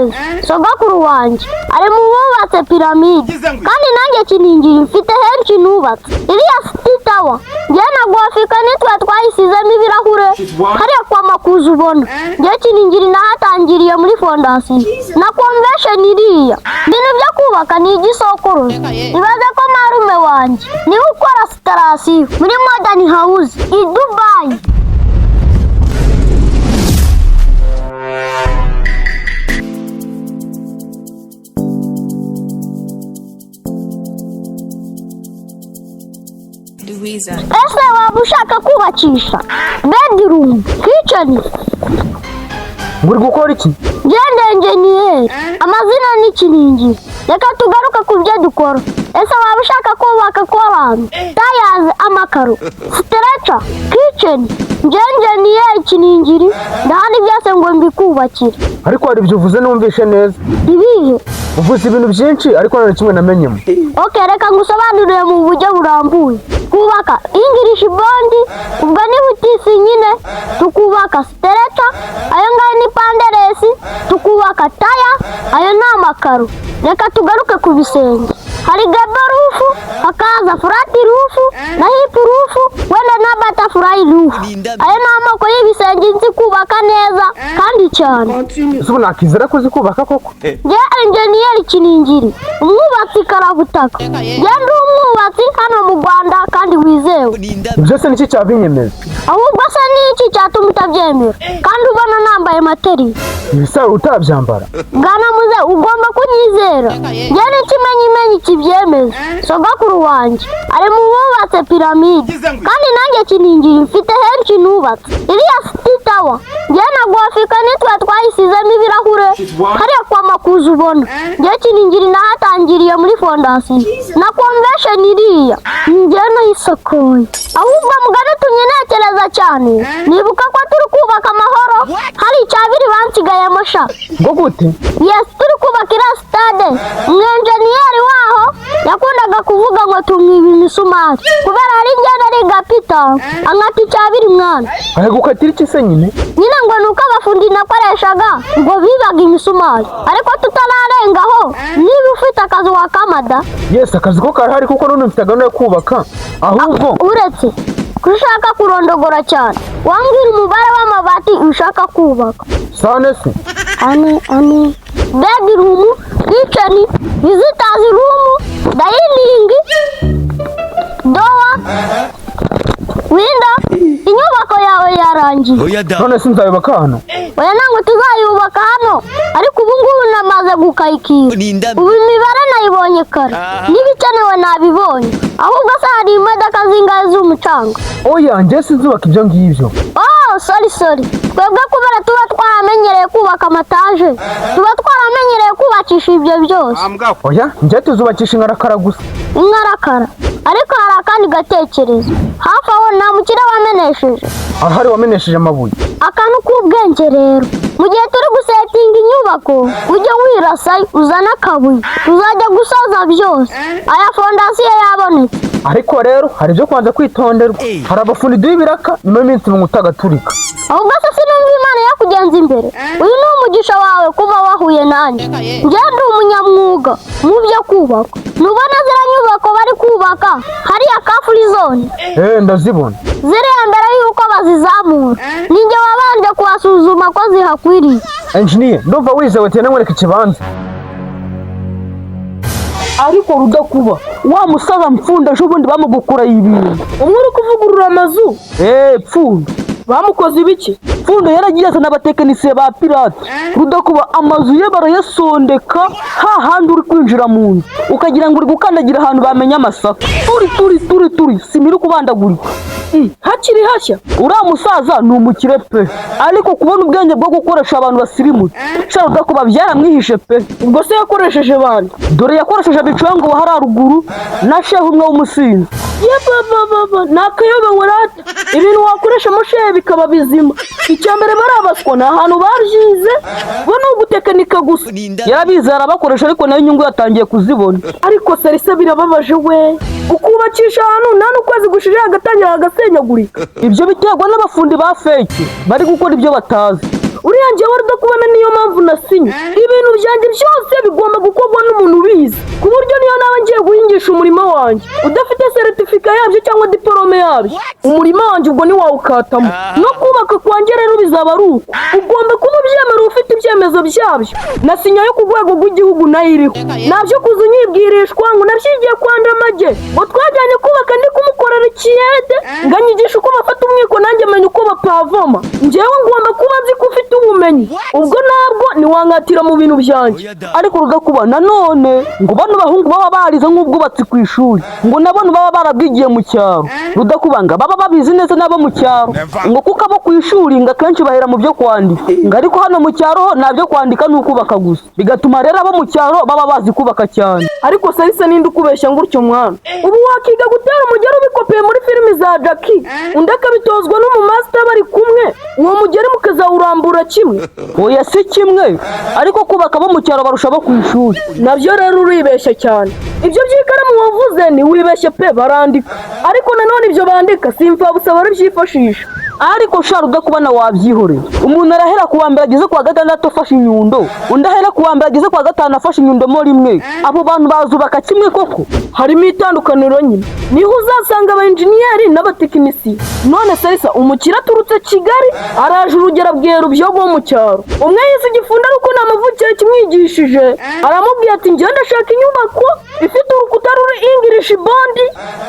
neza sogokuru wanjye ari mu bubatse piramide kandi nanjye kiningiri mfite henshi nubatse iriya sititawa njye na Gwafika nitwe twayisizemo ibirahure hariya kwa Makuza ubona njye kiningiri nahatangiriye muri fondasiyo na convention iriya ibintu byo kubaka ni igisokoro ibaze ko marume wanjye niwe ukora sitarasiyo muri Modern House i Dubai. Ese waba ushaka kubakisha bedroom, kitchen? Muri gukora iki? Genda engineer. Amazina ni Kiningiri. Reka tugaruka ku byo dukora. Ese waba ushaka kubaka koran, tires, amakaro, stretcher, kitchen? Engineer Kiningiri. Ndahani byose ngo mbikubakira. Ariko hari ibyo uvuze numvishe neza. Ibihe? Uvuze ibintu byinshi ariko nta kimwe namenyemo. Okay, reka ngusobanurire mu buryo burambuye. Kubaka English bond, ubwo ni butisi nyine, tukubaka stretcher, ayo ngayo ni panderesi, tukubaka taya, ayo ni amakaro. Reka tugaruke ku bisenge. Hari gable roof, hakaza flat roof, na hip roof, wenda na butterfly roof. Ayo ni amoko y'ibisenge nzi kubaka neza kandi cyane. Ese nakizera ko zikubaka koko? Je engineer Kiningiri, umwubatsi karabutaka. Je ndi umwubatsi hano mu Rwanda kandi wizewe. Byose niki cyabinyemeza? Ahubwo se niki cyatuma utabyemera kandi ubona nambaye materi? Ibisa utabyambara. Bwana muze ugomba kunyizera. Je n'ikimenyimenyi kibyemeza. Sogokuru wanjye ari mu bubatse piramide kandi nanjye Kiningiri mfite henshi nubatse iriya sititawa je na Gwafika nitwe twayisizemo ibirahure hariya kwa Makuza ubona je Kiningiri nahatangiriye muri fondasiyo na convention iriya njye nayisokoye. Ahubwo mugane tunyenekereza cyane nibuka ko turi kubaka Amahoro hari icyabiri bansigayemo sha. Ngo gute? Yes, turi kubakira stade. Umwenjeniyeri waho yakundaga kuvuga ngo tumwiba imisumari kubera ari njye nari gapita ankata icyabiri mwana. Ahe gukatira iki se nyine? Nyine ngo nuko abafundi nakoreshaga ngo bibaga imisumari ariko tutararengaho niba ufite akazi wakamada. Yes, akazi ko karahari kuko none mfite gahunda yo kubaka. Ahubwo uretse kushaka kurondogora cyane wambwira umubare w'amabati ushaka kubaka. Sane se? Ane bedroom, kitchen, visitors room, dining, door, window. Inyubako yawe yarangiye. None sinzayubaka hano. Oya ntabwo tuzayubaka hano ariko ubu ngubu namaze gukayikira. Ubu imibare nayibonye kare n'ibikenewe nabibonye. Ahubwo se hari imodoka zingahe z'umucanga? Oya njye sinzubaka ibyo ngibyo. Oh sorry. Twebwe kubera tuba twaramenyereye kubaka amataje tuba twaramenyereye kubakisha ibyo byose. Oya njye tuzubakisha inkarakara gusa. Inkarakara? Ariko hari akandi gatekerezo hafi aho nta mukire wamenesheje. Ahari wamenesheje amabuye. Akantu k'ubwenge rero mu gihe turi gusetinga inyubako ujye wirasayo uzana akabuye tuzajya gusoza byose aya fondasiyo yabonetse. Ariko rero hari ibyo kubanza kwitonderwa. Hari abafundi duhibiraka nyuma y'iminsi mu utagatulika. Ahubwo se sinumva Imana yakugenza imbere. Uyu ni umugisha wawe kuba wahuye nanjye. Njye ndi umunyamwuga mu byo kubaka. Nubona ziriya nyubako bari kubaka hariya ka free zone? Ndazibona. Ziriya mbere yuko bazizamura ninjye wabanje kuhasuzuma ko zihakwiriye. Engineer ndumva wizewe cyane nkwereka ikibanza. Ariko rudakuba wa musaza Mfunda ejo bundi bamugukura ibintu umwe uri kuvugurura amazu. Pfunda bamukoze ibiki? Mfunda yaragiye azana abatekinisiye ba pirate. Rudakuba amazu ye barayasondeka hahandi uri kwinjira mu nzu ukagira ngo uri gukandagira ahantu bamenya amasaka. Turi simiri kubandagurika. Hakiri hashya uriya musaza ni umukire pe ariko kubona ubwenge bwo gukoresha abantu basirimutse shaka Rudakuba byaramwihishe pe. Ubwo se yakoresheje bande? Dore yakoresheje abicango wa haruguru na shehu umwe w'umusinzi. Baba nakayobe warata ibintu wakoreshamo shehe bikaba bizima. Icyambere barabaswa na ahantu baryize bo no gutekinika gusa. Yarabizara bakoresha ariko nayo inyungu yatangiye kuzibona. Ariko serese birababaje we ukubakisha ahantu nta n'ukwezi gushije agatangira agasenyagurika. Ibyo biterwa n'abafundi ba fake bari gukora ibyo batazi. Uriya njyewe Rudakubana niyo mpamvu nasinye ibintu wanjye udafite seritifika yabyo cyangwa diporome yabyo, umurima wanjye ubwo ntiwawukatamo. No kubaka kwanjye rero bizaba ari uko. Ugomba kuba ubyemera ufite ibyemezo byabyo na sinya yo ku rwego rw'igihugu nayo iriho. Nabyo kuza unyibwirishwa ngo nabyigiye kwa Ndamage ngo twajyanye kubaka ndi kumukorera ikiyede nganyigisha uko bafata umwiko nanjye menya uko bapavoma. Njyewe ngomba kuba nzi ko ufite ubumenyi, ubwo nabwo ntiwankatira mu bintu byanjye. Ariko Rudakuba nanone ngo bano bahungu baba barize nk'ubwubatsi ku ishuri ngo nabone baba barabwigiye mu cyaro. Rudakuba ngo baba babizi neza n'abo mu cyaro ngo kuko abo ku ishuri ngo akenshi bahera mu byo kwandika, ngo ariko hano mu cyaro nta byo kwandika ni ukubaka gusa, bigatuma rero abo mu cyaro baba bazi kubaka cyane. Ariko Salisa ninde ukubeshya ngutyo mwana? Ubu wakiga gutera umugeri ubikopeye muri filimi za Jackie undi akabitozwa n'umumaster bari kumwe, uwo mugeri mukazawurambura kimwe? Oya si kimwe, ariko kubaka abo mu cyaro barusha abo ku ishuri. Nabyo rero uribeshya cyane. Ibyo by'ikaramu wavuze ni wibeshye pe, barandika, ariko nanone ibyo bandika simfabusa barabyifashisha. Ariko shara Udakubana wabyihoreye. Umuntu arahera ku wa mbere ageze ku wa gatandatu afashe inyundo, undi ahera ku wa mbere ageze ku wa gatanu afashe inyundo mo rimwe. Abo bantu bazubaka kimwe koko? Harimo itandukaniro nyine. Niho uzasanga aba engineer n'abatekinisiye. None Salisa umukira turutse Kigali araje urugero abwiye Rubyogo wo mu cyaro. Umwe yise igifunda ariko namavukire kimwigishije, aramubwiye ati njye ndashaka inyubako ifite urukuta ruri English bond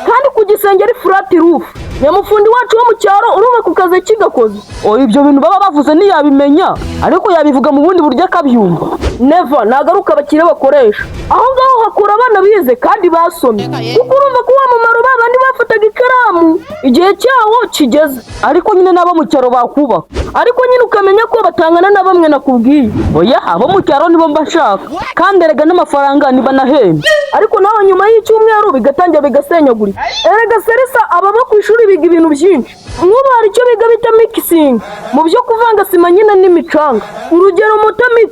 kandi ku gisenge ari flat roof. Nyamufundi wacu wo mu cyaro urumva ku kazi kigakoze. Ibyo bintu baba bavuze ntiyabimenya, ariko yabivuga mu bundi buryo akabyumva. Never nagaruka abakire bakoresha aho ngaho hakura abana bize kandi basomye, kuko urumva ko wa mumaro babandi bafataga ikaramu igihe cyawo kigeze. Ariko nyine n'abo mu cyaro bakubaka, ariko nyine ukamenya ko batangana na bamwe nakubwiye. Oya abo mu cyaro nibo mba nshaka, kandi erega n'amafaranga niba nahembye. Ariko nawe nyuma y'icyumweru bigatangira bigasenyagurika. Erega Salisa aba bo ku ishuri biga ibintu byinshi. Nk'ubu hari icyo biga bita mixing, mu byo kuvanga sima nyine n'imicanga. Urugero motor mix,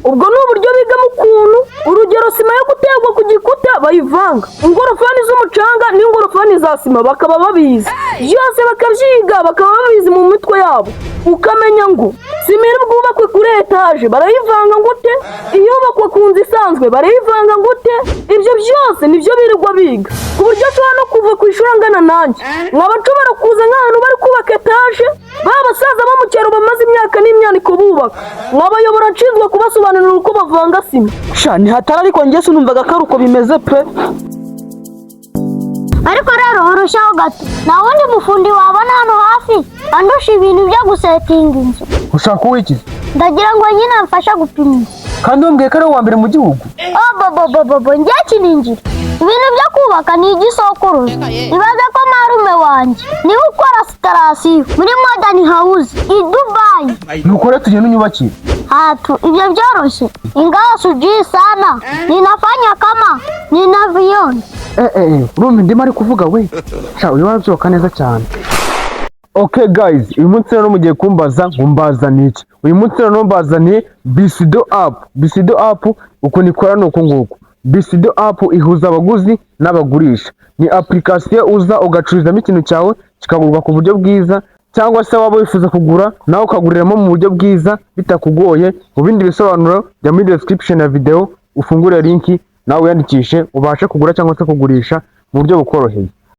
ubwo ni uburyo bigamo ukuntu urugero sima yo guterwa ku gikuta bayivanga, ingorofani z'umucanga n'ingorofani za sima bakaba babizi, byose bakabyiga bakaba babizi mu mitwe yabo. Ukamenya ngo sima iri bwubakwe kuri etaje barayivanga gute, iyubakwa ku nzu isanzwe barayivanga gute. Ibyo byose nibyo birirwa biga, ku buryo ashobora no kuva ku ishuri angana nanjye nkaba nshobora kuza nk'ahantu bari kubaka etaje babasaza bo mu cyaro bamaze imyaka n'imyaniko bubaka, nkabayobora nshinzwe kubasobanurira uko bavanga sima. Ni hatari, ariko njye sinumvaga ko ari uko bimeze pe. Ariko rero urushaho gato, nta wundi mufundi wabona hano hafi andusha ibintu byo gusetinga inzu. Ushaka uwiki? Ndagira ngo nyine amfasha gupima. Kandi wambwiye ko ari uwa mbere mu gihugu? Njye kininjira ibintu byo kubaka ni igisokuruza. Ibaze ko marume wanjye niwe ukora sitarasiyo muri Modern House i Dubai. Nukore tugende unyubakire. Ibyo byoroshye, ingawa sijui sana, ninafanya kama ninaviona. Urumva ndimo ari kuvuga we? Uyu wabyoka neza cyane. Okay guys, uyu munsi rero mugiye kumbaza ngumbaza niki. Uyu munsi rero mbazaniye Bisido app. Bisido app uko nikora nuko nguko. Bisido app ihuza abaguzi n'abagurisha. Ni application uza ugacururizamo ikintu cyawe kikagurwa ku buryo bwiza, cyangwa se waba wifuza kugura nawe ukaguriramo mu buryo bwiza bitakugoye. Mu bindi bisobanuro jya muri description ya video ufungure link nawe uyandikishe ubashe kugura cyangwa se kugurisha mu buryo bukoroheye.